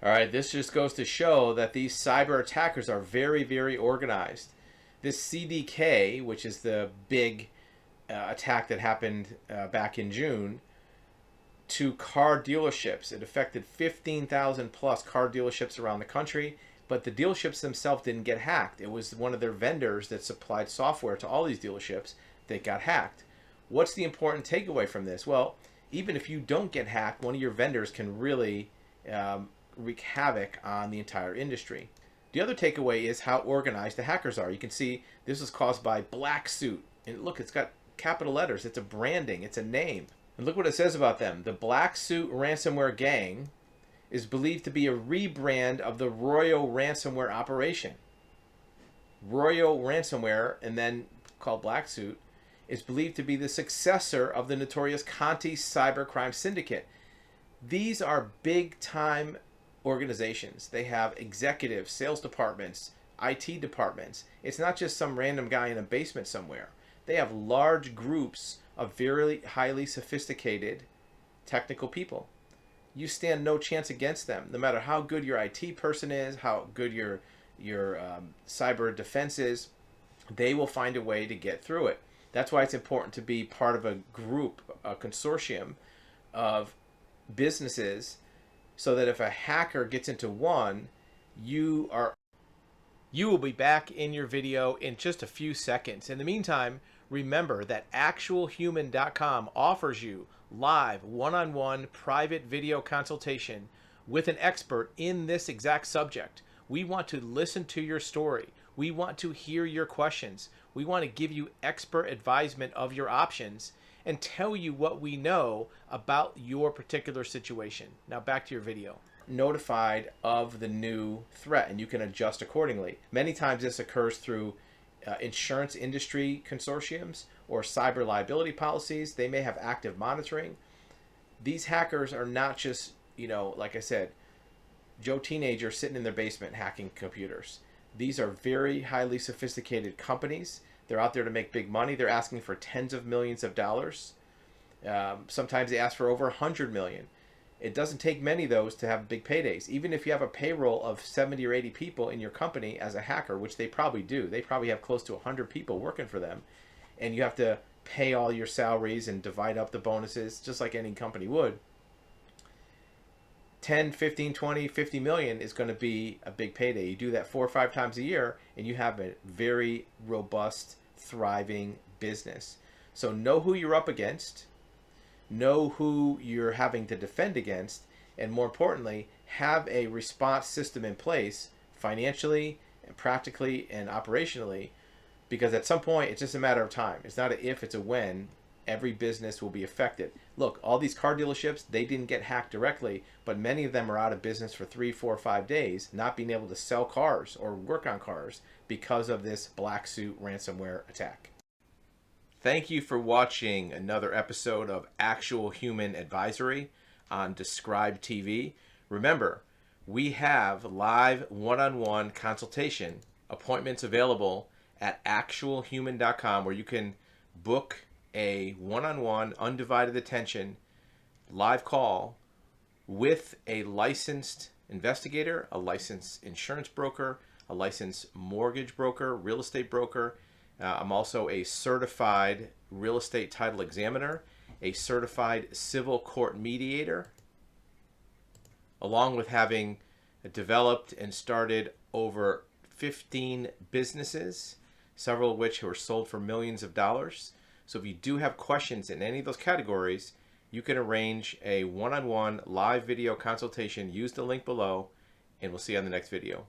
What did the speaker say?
All right, this just goes to show that these cyber attackers are very, very organized. This CDK, which is the big attack that happened back in June, to car dealerships. It affected 15,000 plus car dealerships around the country, but the dealerships themselves didn't get hacked. It was one of their vendors that supplied software to all these dealerships that got hacked. What's the important takeaway from this? Well, even if you don't get hacked, one of your vendors can really wreak havoc on the entire industry. The other takeaway is how organized the hackers are. You can see this was caused by Black Suit. And look, it's got capital letters. It's a branding. It's a name. And look what it says about them. The Black Suit ransomware gang is believed to be a rebrand of the Royal ransomware operation. Royal ransomware, and then called Black Suit, is believed to be the successor of the notorious Conti cybercrime syndicate. These are big-time organizations. They have executives, sales departments, IT departments. It's not just some random guy in a basement somewhere. They have large groups of very highly sophisticated technical people. You stand no chance against them, no matter how good your IT person is, how good your cyber defense is. They will find a way to get through it. That's why it's important to be part of a group, a consortium of businesses, so that if a hacker gets into one, you will be back in your video in just a few seconds. In the meantime, remember that actualhuman.com offers you live one-on-one private video consultation with an expert in this exact subject. We want to listen to your story. We want to hear your questions. We want to give you expert advisement of your options and tell you what we know about your particular situation. Now back to your video. Notified of the new threat, and you can adjust accordingly. Many times this occurs through insurance industry consortiums or cyber liability policies. They may have active monitoring. These hackers are not just, like I said, Joe teenager sitting in their basement hacking computers. These are very highly sophisticated companies. They're out there to make big money. They're asking for tens of millions of dollars. Sometimes they ask for over 100 million. It doesn't take many of those to have big paydays. Even if you have a payroll of 70 or 80 people in your company as a hacker, which they probably do, they probably have close to 100 people working for them, and you have to pay all your salaries and divide up the bonuses just like any company would. 10, 15, 20, 50 million is going to be a big payday. You do that 4 or 5 times a year and you have a very robust, thriving business. So know who you're up against, know who you're having to defend against, and more importantly, have a response system in place financially and practically and operationally, because at some point it's just a matter of time. It's not an if, it's a when. Every business will be affected. Look, all these car dealerships, they didn't get hacked directly, but many of them are out of business for 3, 4, 5 days, not being able to sell cars or work on cars because of this Black Suit ransomware attack. Thank you for watching another episode of Actual Human Advisory on Describe TV. Remember, we have live one-on-one consultation appointments available at actualhuman.com, where you can book a one-on-one undivided attention live call with a licensed investigator, a licensed insurance broker, a licensed mortgage broker, real estate broker. I'm also a certified real estate title examiner, a certified civil court mediator, along with having developed and started over 15 businesses, several of which were sold for millions of dollars. So if you do have questions in any of those categories, you can arrange a one-on-one live video consultation. Use the link below, and we'll see you on the next video.